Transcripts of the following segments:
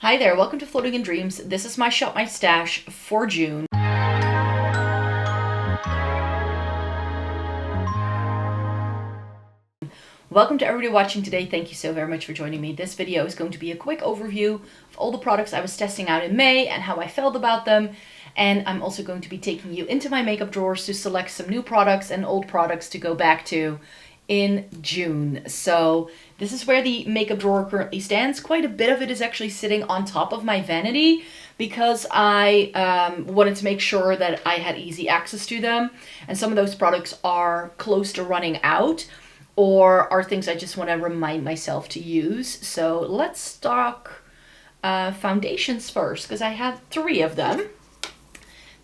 Hi there, welcome to Floating in Dreams. This is my Shop My Stash for June. Welcome to everybody watching today. Thank you so very much for joining me. This video is going to be a quick overview of all the products I was testing out in May and how I felt about them. And I'm also going to be taking you into my makeup drawers to select some new products and old products to go back to in June. So this is where the makeup drawer currently stands. Quite a bit of it is actually sitting on top of my vanity because I wanted to make sure that I had easy access to them. And some of those products are close to running out or are things I just want to remind myself to use. So let's talk foundations first, because I have 3 of them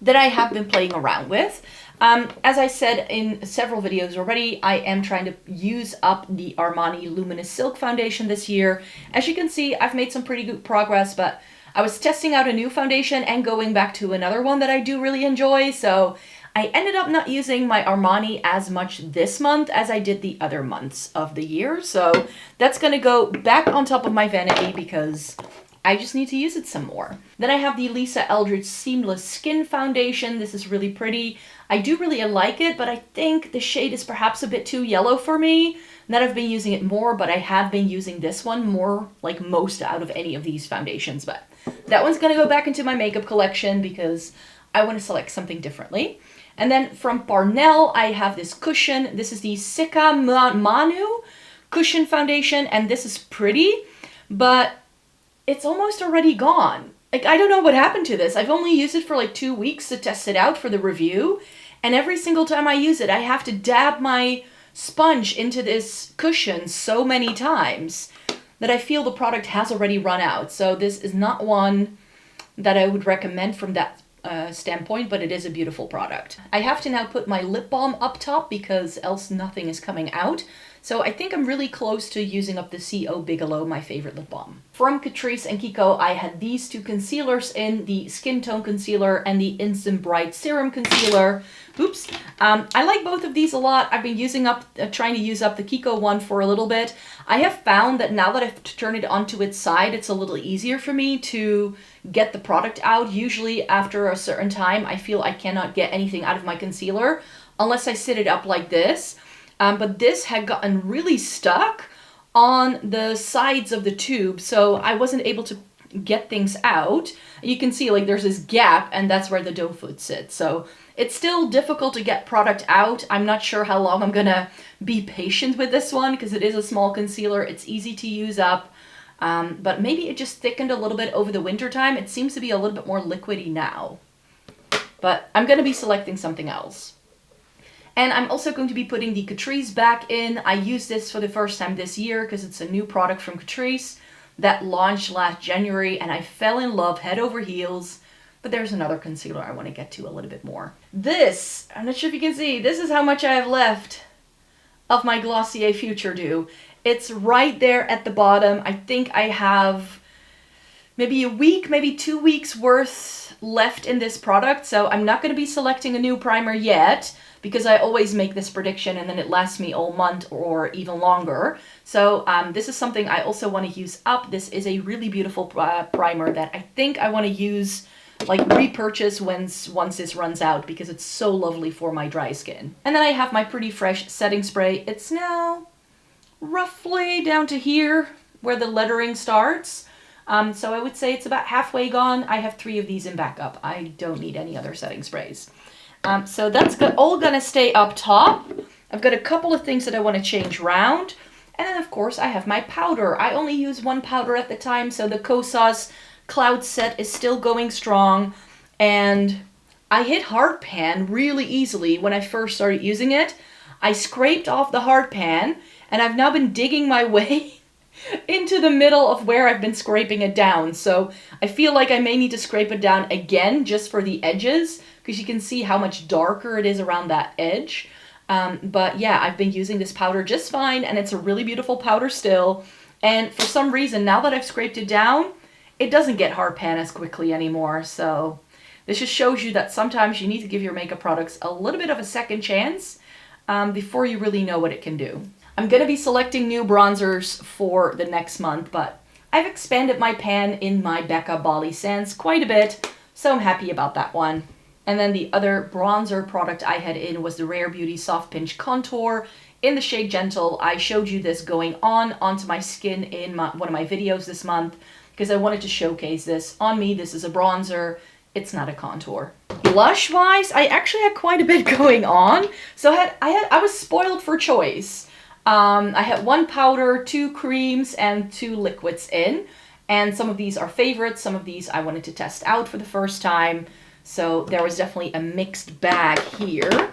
that I have been playing around with. As I said in several videos already, I am trying to use up the Armani Luminous Silk Foundation this year. As you can see, I've made some pretty good progress, but I was testing out a new foundation and going back to another one that I do really enjoy, so I ended up not using my Armani as much this month as I did the other months of the year. So that's going to go back on top of my vanity because I just need to use it some more. Then I have the Eldridge Seamless Skin Foundation. This is really pretty. I do really like it, but I think the shade is perhaps a bit too yellow for me. Not I've been using it more, but I have been using this one more, like most out of any of these foundations. But that one's going to go back into my makeup collection because I want to select something differently. And then from Parnell, I have this cushion. This is the Sika Manu Cushion Foundation, and this is pretty, but it's almost already gone. Like, I don't know what happened to this. I've only used it for like 2 weeks to test it out for the review, and every single time I use it, I have to dab my sponge into this cushion so many times that I feel the product has already run out. So this is not one that I would recommend from that standpoint, but it is a beautiful product. I have to now put my lip balm up top because else nothing is coming out. So I think I'm really close to using up the CO Bigelow, my favorite lip balm. From Catrice and Kiko, I had these 2 concealers in, the Skin Tone Concealer and the Instant Bright Serum Concealer. Oops. I like both of these a lot. I've been trying to use up the Kiko one for a little bit. I have found that now that I've turned it onto its side, it's a little easier for me to get the product out. Usually after a certain time, I feel I cannot get anything out of my concealer unless I sit it up like this. But this had gotten really stuck on the sides of the tube, so I wasn't able to get things out. You can see like there's this gap, and that's where the doe foot sits. So it's still difficult to get product out. I'm not sure how long I'm gonna be patient with this one because it is a small concealer. It's easy to use up, but maybe it just thickened a little bit over the winter time. It seems to be a little bit more liquidy now, but I'm gonna be selecting something else. And I'm also going to be putting the Catrice back in. I used this for the first time this year because it's a new product from Catrice that launched last January, and I fell in love head over heels. But there's another concealer I want to get to a little bit more. This, I'm not sure if you can see, this is how much I have left of my Glossier Futuredew. It's right there at the bottom. I think I have maybe a week, maybe 2 weeks worth left in this product. So I'm not going to be selecting a new primer yet, because I always make this prediction and then it lasts me all month or even longer. So this is something I also want to use up. This is a really beautiful primer that I think I want to use, like repurchase once this runs out, because it's so lovely for my dry skin. And then I have my Pretty Fresh setting spray. It's now roughly down to here where the lettering starts. So I would say it's about halfway gone. I have 3 of these in backup. I don't need any other setting sprays. So that's all gonna stay up top. I've got a couple of things that I want to change around. And then of course I have my powder. I only use 1 powder at the time, so the Kosas Cloud Set is still going strong. And I hit hard pan really easily when I first started using it. I scraped off the hard pan, and I've now been digging my way into the middle of where I've been scraping it down. So I feel like I may need to scrape it down again just for the edges, because you can see how much darker it is around that edge. But yeah, I've been using this powder just fine, and it's a really beautiful powder still. And for some reason, now that I've scraped it down, it doesn't get hard pan as quickly anymore. So this just shows you that sometimes you need to give your makeup products a little bit of a second chance before you really know what it can do. I'm going to be selecting new bronzers for the next month, but I've expanded my pan in my Becca Bali Sands quite a bit, so I'm happy about that one. And then the other bronzer product I had in was the Rare Beauty Soft Pinch Contour in the shade Gentle. I showed you this going onto my skin in one of my videos this month because I wanted to showcase this. On me, this is a bronzer. It's not a contour. Blush wise, I actually had quite a bit going on. So I was spoiled for choice. I had 1 powder, 2 creams, and 2 liquids in. And some of these are favorites. Some of these I wanted to test out for the first time. So there was definitely a mixed bag here.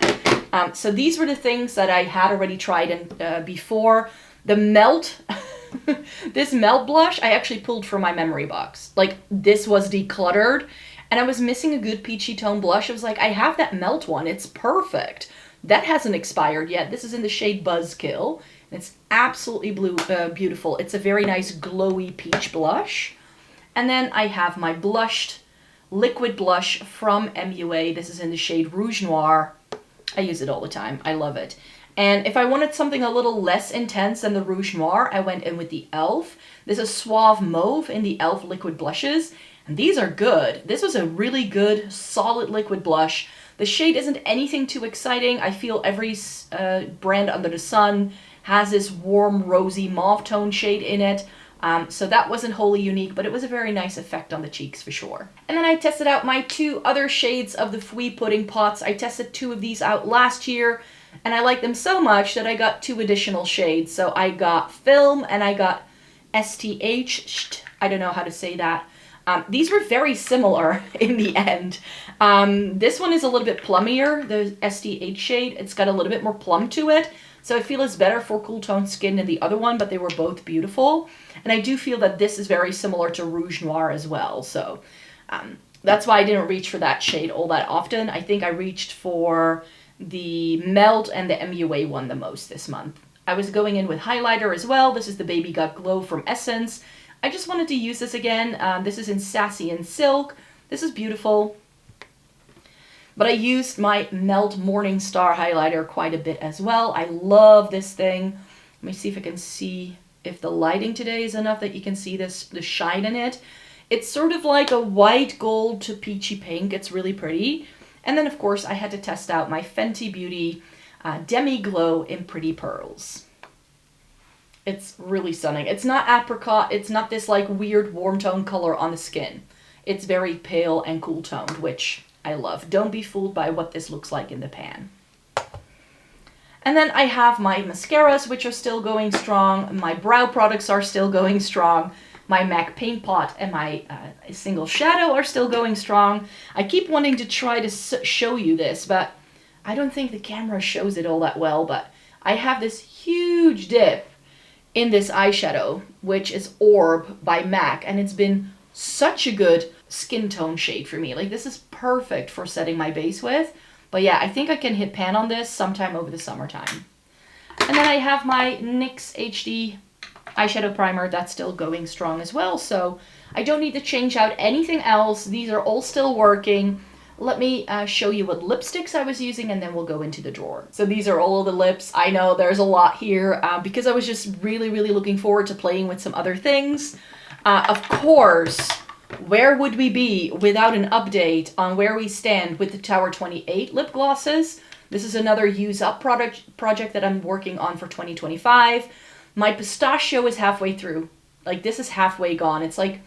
So these were the things that I had already tried before. The Melt, this Melt blush, I actually pulled from my memory box. Like, this was decluttered, and I was missing a good peachy tone blush. I was like, I have that Melt one. It's perfect. That hasn't expired yet. This is in the shade Buzzkill, and it's absolutely beautiful. It's a very nice glowy peach blush. And then I have my blushed liquid blush from MUA. This is in the shade Rouge Noir. I use it all the time. I love it. And if I wanted something a little less intense than the Rouge Noir, I went in with the e.l.f. This is Suave Mauve in the e.l.f. liquid blushes. And these are good. This was a really good, solid liquid blush. The shade isn't anything too exciting. I feel every brand under the sun has this warm, rosy mauve tone shade in it. So that wasn't wholly unique, but it was a very nice effect on the cheeks for sure. And then I tested out my 2 other shades of the Fui Pudding Pots. I tested 2 of these out last year, and I liked them so much that I got 2 additional shades. So I got Film and I got STH. I don't know how to say that. These were very similar in the end. This one is a little bit plummier, the STH shade. It's got a little bit more plum to it. So I feel it's better for cool tone skin than the other one, but they were both beautiful. And I do feel that this is very similar to Rouge Noir as well. So that's why I didn't reach for that shade all that often. I think I reached for the Melt and the MUA one the most this month. I was going in with highlighter as well. This is the Baby Got Glow from Essence. I just wanted to use this again. This is in Sassy and Silk. This is beautiful. But I used my Melt Morning Star highlighter quite a bit as well. I love this thing. Let me see if I can see if the lighting today is enough that you can see the shine in it. It's sort of like a white gold to peachy pink. It's really pretty. And then, of course, I had to test out my Fenty Beauty Demi Glow in Pretty Pearls. It's really stunning. It's not apricot. It's not this like weird warm tone color on the skin. It's very pale and cool toned, which I love. Don't be fooled by what this looks like in the pan. And then I have my mascaras, which are still going strong. My brow products are still going strong. My MAC Paint Pot and my Single Shadow are still going strong. I keep wanting to try to show you this, but I don't think the camera shows it all that well. But I have this huge dip in this eyeshadow, which is Orb by MAC, and it's been such a good skin tone shade for me. Like, this is perfect for setting my base with. But yeah, I think I can hit pan on this sometime over the summertime. And then I have my NYX HD eyeshadow primer that's still going strong as well. So I don't need to change out anything else. These are all still working. Let me show you what lipsticks I was using, and then we'll go into the drawer. So these are all of the lips. I know there's a lot here because I was just really, really looking forward to playing with some other things. Of course, where would we be without an update on where we stand with the Tower 28 lip glosses? This is another use up project that I'm working on for 2025. My pistachio is halfway through. Like, this is halfway gone. It's like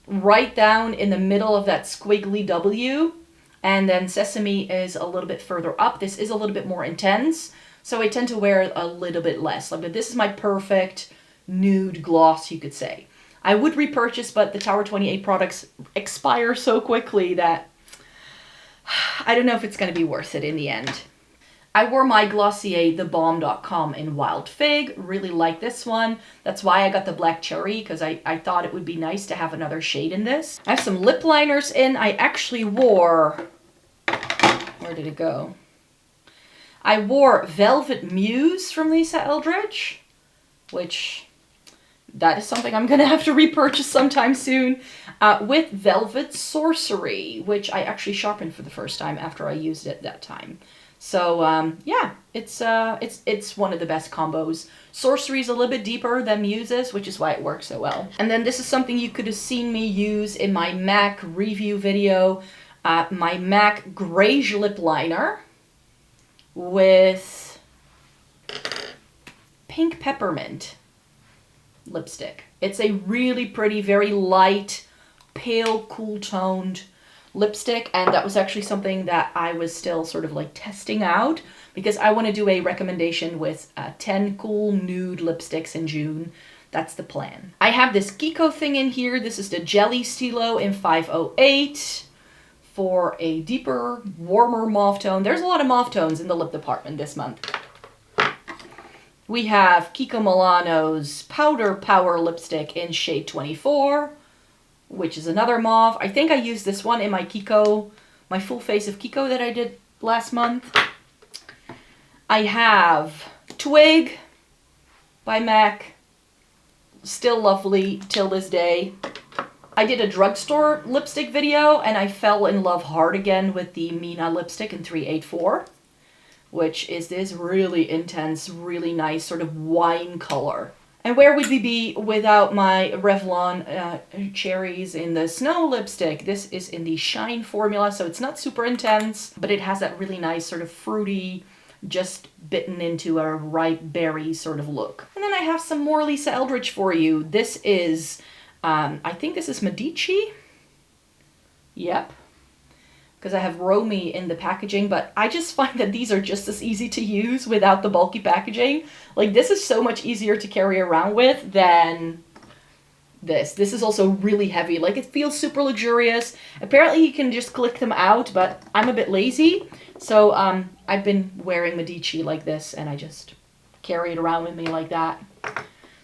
right down in the middle of that squiggly W. And then sesame is a little bit further up. This is a little bit more intense. So I tend to wear a little bit less. Like, this is my perfect nude gloss, you could say. I would repurchase, but the Tower 28 products expire so quickly that I don't know if it's going to be worth it in the end. I wore my Glossier TheBalm.com in Wild Fig. Really like this one. That's why I got the Black Cherry, because I thought it would be nice to have another shade in this. I have some lip liners in. I actually wore... Where did it go? I wore Velvet Muse from Lisa Eldridge, which... that is something I'm going to have to repurchase sometime soon, with Velvet Sorcery, which I actually sharpened for the first time after I used it that time. So yeah, it's one of the best combos. Sorcery is a little bit deeper than Muses, which is why it works so well. And then this is something you could have seen me use in my MAC review video. My MAC Greige Lip Liner with Pink Peppermint lipstick. It's a really pretty, very light, pale, cool toned lipstick, and that was actually something that I was still sort of like testing out because I want to do a recommendation with 10 cool nude lipsticks in June. That's the plan. I have this Kiko thing in here. This is the Jelly Stilo in 508 for a deeper, warmer mauve tone. There's a lot of mauve tones in the lip department this month. We have Kiko Milano's Powder Power lipstick in shade 24, which is another mauve. I think I used this one in my Kiko, my full face of Kiko that I did last month. I have Twig by MAC, still lovely till this day. I did a drugstore lipstick video and I fell in love hard again with the Mina lipstick in 384, which is this really intense, really nice sort of wine color. And where would we be without my Revlon Cherries in the Snow lipstick? This is in the Shine formula, so it's not super intense, but it has that really nice sort of fruity, just bitten into a ripe berry sort of look. And then I have some more Lisa Eldridge for you. This is, I think this is Medici. Yep. Because I have Romy in the packaging, but I just find that these are just as easy to use without the bulky packaging. Like, this is so much easier to carry around with than this. This is also really heavy. Like, it feels super luxurious. Apparently you can just click them out, but I'm a bit lazy. So I've been wearing Medici like this, and I just carry it around with me like that.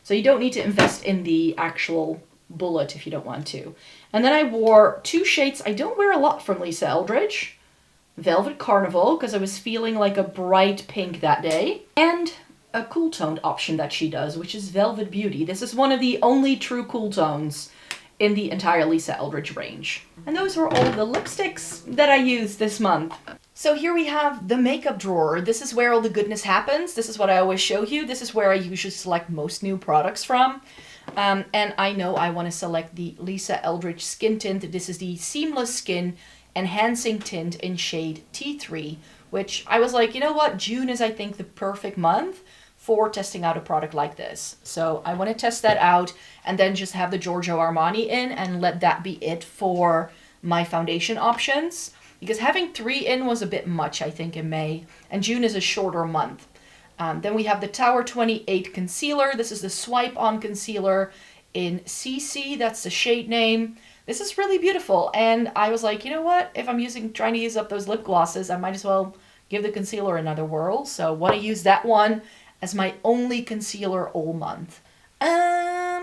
So you don't need to invest in the actual bullet if you don't want to. And then I wore two shades I don't wear a lot from Lisa Eldridge. Velvet Carnival, because I was feeling like a bright pink that day. And a cool toned option that she does, which is Velvet Beauty. This is one of the only true cool tones in the entire Lisa Eldridge range. And those were all the lipsticks that I used this month. So here we have the makeup drawer. This is where all the goodness happens. This is what I always show you. This is where I usually select most new products from. And I know I want to select the Lisa Eldridge Skin Tint. This is the Seamless Skin Enhancing Tint in shade T3, which I was like, you know what? June is, I think, the perfect month for testing out a product like this. So I want to test that out and then just have the Giorgio Armani in and let that be it for my foundation options. Because having 3 in was a bit much, I think, in May. And June is a shorter month. Then we have the Tower 28 Concealer. This is the Swipe On Concealer in CC. That's the shade name. This is really beautiful. And I was like, you know what? If I'm trying to use up those lip glosses, I might as well give the concealer another whirl. So I want to use that one as my only concealer all month.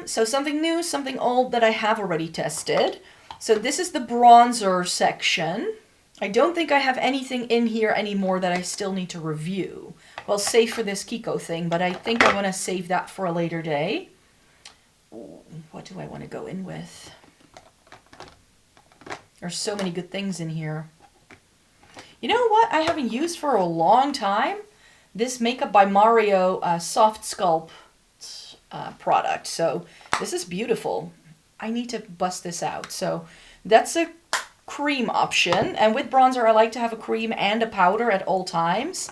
So something new, something old that I have already tested. So this is the bronzer section. I don't think I have anything in here anymore that I still need to review. Well, save for this Kiko thing, but I think I want to save that for a later day. Ooh, what do I want to go in with? There's so many good things in here. You know what I haven't used for a long time? This Makeup by Mario Soft Sculpt product. So this is beautiful. I need to bust this out. So that's a cream option, and with bronzer I like to have a cream and a powder at all times.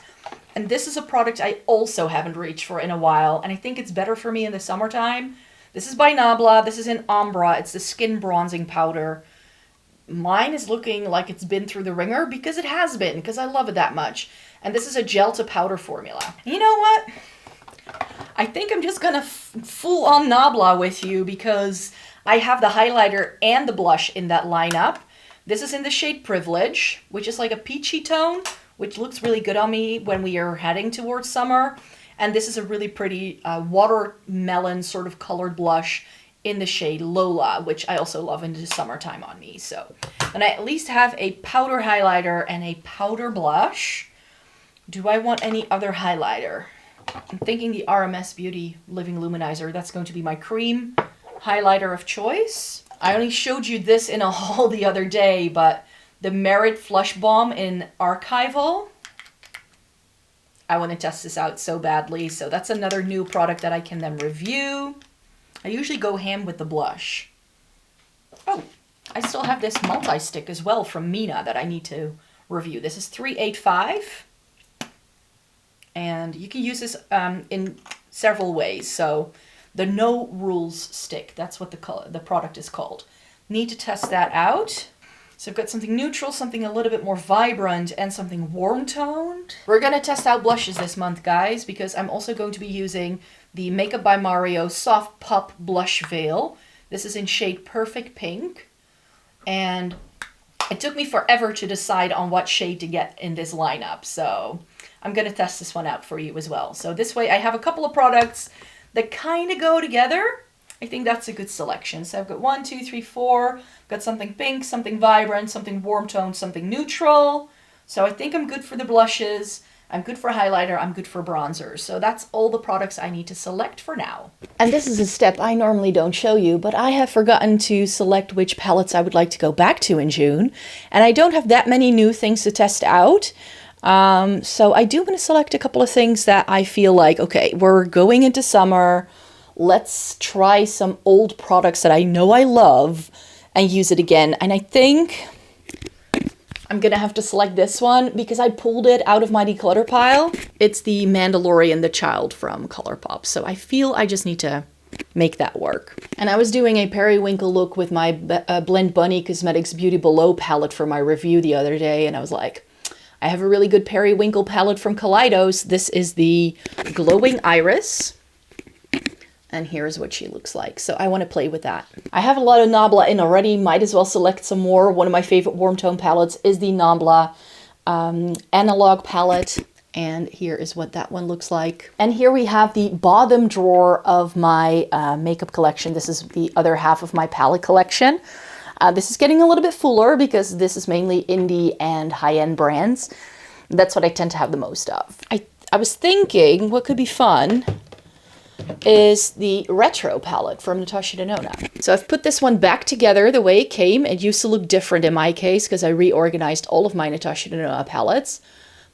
And this is a product I also haven't reached for in a while, and I think it's better for me in the summertime. This is by Nabla. This is in Ambra. It's the Skin Bronzing Powder. Mine is looking like it's been through the ringer because it has been, because I love it that much. And this is a gel to powder formula. You know what? I think I'm just gonna full on Nabla with you because I have the highlighter and the blush in that lineup. This is in the shade Privilege, which is like a peachy tone, which looks really good on me when we are heading towards summer. And this is a really pretty watermelon sort of colored blush in the shade Lola, which I also love in the summertime on me. So, and I at least have a powder highlighter and a powder blush. Do I want any other highlighter? I'm thinking the RMS Beauty Living Luminizer. That's going to be my cream highlighter of choice. I only showed you this in a haul the other day, but the Merit Flush Balm in Archival. I want to test this out so badly. So that's another new product that I can then review. I usually go ham with the blush. Oh, I still have this multi-stick as well from Mina that I need to review. This is 385. And you can use this in several ways. So the No Rules stick, that's what the product is called. Need to test that out. So I've got something neutral, something a little bit more vibrant, and something warm toned. We're gonna test out blushes this month, guys, because I'm also going to be using the Makeup by Mario Soft Pop Blush Veil. This is in shade Perfect Pink. And it took me forever to decide on what shade to get in this lineup. So I'm gonna test this one out for you as well. So this way I have a couple of products that kind of go together. I think that's a good selection. So I've got 1, 2, 3, 4. Got something pink, something vibrant, something warm tone, something neutral. So I think I'm good for the blushes. I'm good for highlighter. I'm good for bronzer. So that's all the products I need to select for now. And this is a step I normally don't show you, but I have forgotten to select which palettes I would like to go back to in June. And I don't have that many new things to test out. So I do want to select a couple of things that I feel like, okay, we're going into summer. Let's try some old products that I know I love and use it again. And I think I'm gonna have to select this one because I pulled it out of my declutter pile. It's the Mandalorian the Child from ColourPop. So I feel I just need to make that work. And I was doing a periwinkle look with my Blend Bunny Cosmetics Beauty Below palette for my review the other day. And I was like, I have a really good periwinkle palette from Kaleidos. This is the Glowing Iris. And here's what she looks like. So I want to play with that. I have a lot of Nabla in already. Might as well select some more. One of my favorite warm tone palettes is the Nabla Analog palette. And here is what that one looks like. And here we have the bottom drawer of my makeup collection. This is the other half of my palette collection. This is getting a little bit fuller because this is mainly indie and high-end brands. That's what I tend to have the most of. I was thinking what could be fun is the retro palette from Natasha Denona. So I've put this one back together the way it came. It used to look different in my case because I reorganized all of my Natasha Denona palettes,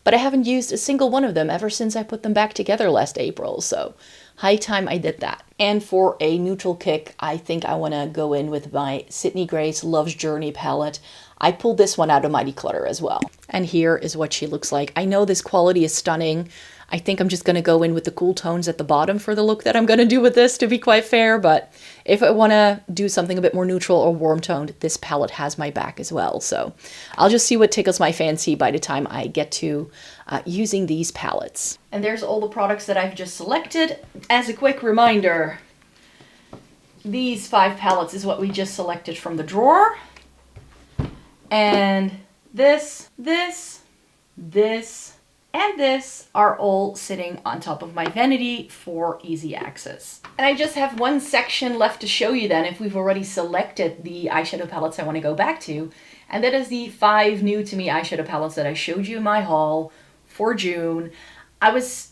but I haven't used a single one of them ever since I put them back together last April. So high time I did that. And for a neutral kick, I think I want to go in with my Sydney Grace Love's Journey palette. I pulled this one out of my declutter as well. And here is what she looks like. I know this quality is stunning. I think I'm just going to go in with the cool tones at the bottom for the look that I'm going to do with this, to be quite fair. But if I want to do something a bit more neutral or warm toned, this palette has my back as well. So I'll just see what tickles my fancy by the time I get to using these palettes. And there's all the products that I've just selected. As a quick reminder, these 5 palettes is what we just selected from the drawer. And this, and this are all sitting on top of my vanity for easy access. And I just have one section left to show you then if we've already selected the eyeshadow palettes I want to go back to. And that is the 5 new to me eyeshadow palettes that I showed you in my haul for June. I was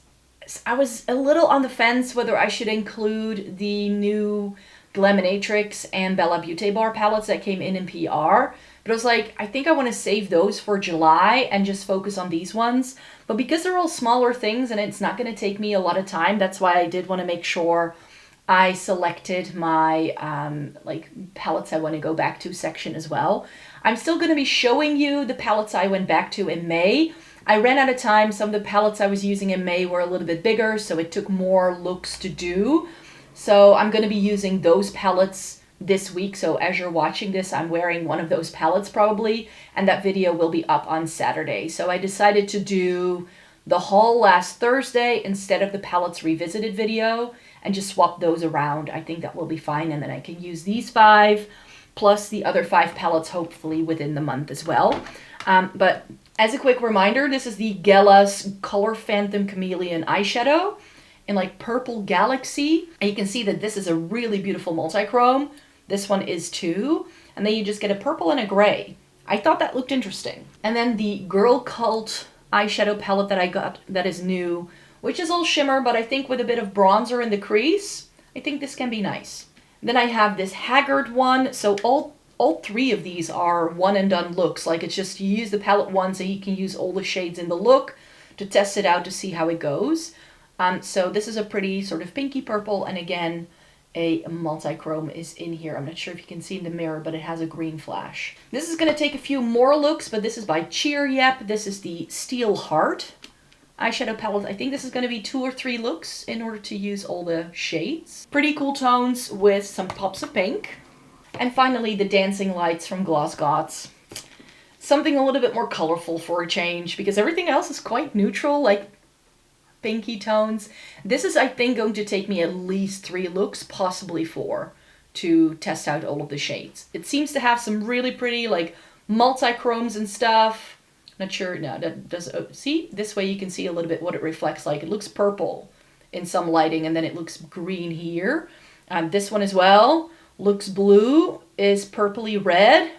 a little on the fence whether I should include the new Glaminatrix and Bella Beauty Bar palettes that came in PR. But I was like, I think I want to save those for July and just focus on these ones. But because they're all smaller things and it's not going to take me a lot of time, that's why I did want to make sure I selected my palettes I want to go back to section as well. I'm still going to be showing you the palettes I went back to in May. I ran out of time. Some of the palettes I was using in May were a little bit bigger, so it took more looks to do. So I'm going to be using those palettes this week. So as you're watching this, I'm wearing one of those palettes probably, and that video will be up on Saturday. So I decided to do the haul last Thursday instead of the palettes revisited video and just swap those around. I think that will be fine, and then I can use these 5 plus the other 5 palettes hopefully within the month as well. But as a quick reminder, this is the Gella's Color Phantom Chameleon eyeshadow in like Purple Galaxy. And you can see that this is a really beautiful multi-chrome. This one is too. And then you just get a purple and a gray. I thought that looked interesting. And then the Girl Cult eyeshadow palette that I got that is new, which is all shimmer, but I think with a bit of bronzer in the crease, I think this can be nice. Then I have this Haggard one. So all 3 of these are one and done looks. Like it's just you use the palette once and you can use all the shades in the look. to test it out to see how it goes. So this is a pretty sort of pinky purple, and again, a multi-chrome is in here. I'm not sure if you can see in the mirror, but it has a green flash. This is going to take a few more looks, but this is by Cheer Yep. This is the Steel Heart eyeshadow palette. I think this is going to be 2 or 3 looks in order to use all the shades. Pretty cool tones with some pops of pink. And finally, the Dancing Lights from Gloss Gods. Something a little bit more colorful for a change, because everything else is quite neutral, like pinky tones. This is, I think, going to take me at least 3 looks, possibly 4, to test out all of the shades. It seems to have some really pretty, like, multi-chromes and stuff. Not sure, no, that does, see? This way you can see a little bit what it reflects like. It looks purple in some lighting, and then it looks green here. This one as well looks blue, is purpley red.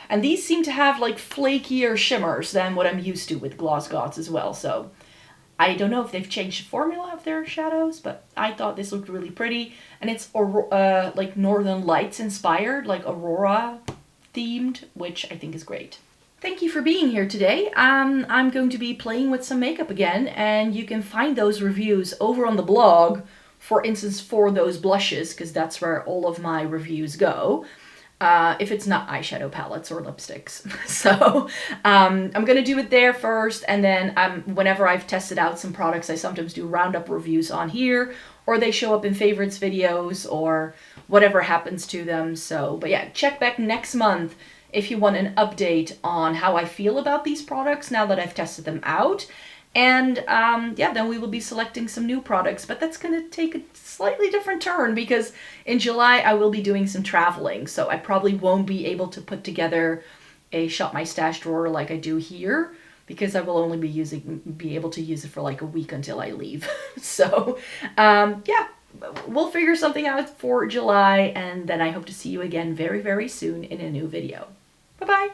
And these seem to have like flakier shimmers than what I'm used to with Gloss Gods as well. So I don't know if they've changed the formula of their shadows, but I thought this looked really pretty. And it's like Northern Lights inspired, like Aurora themed, which I think is great. Thank you for being here today. I'm going to be playing with some makeup again, and you can find those reviews over on the blog, for instance, for those blushes, because that's where all of my reviews go. If it's not eyeshadow palettes or lipsticks. So I'm going to do it there first, and then whenever I've tested out some products, I sometimes do roundup reviews on here, or they show up in favorites videos, or whatever happens to them. So, but yeah, check back next month if you want an update on how I feel about these products now that I've tested them out. And yeah, then we will be selecting some new products, but that's going to take a slightly different turn because in July I will be doing some traveling. So I probably won't be able to put together a Shop My Stash drawer like I do here, because I will only be able to use it for like a week until I leave. So yeah, we'll figure something out for July, and then I hope to see you again very, very soon in a new video. Bye-bye.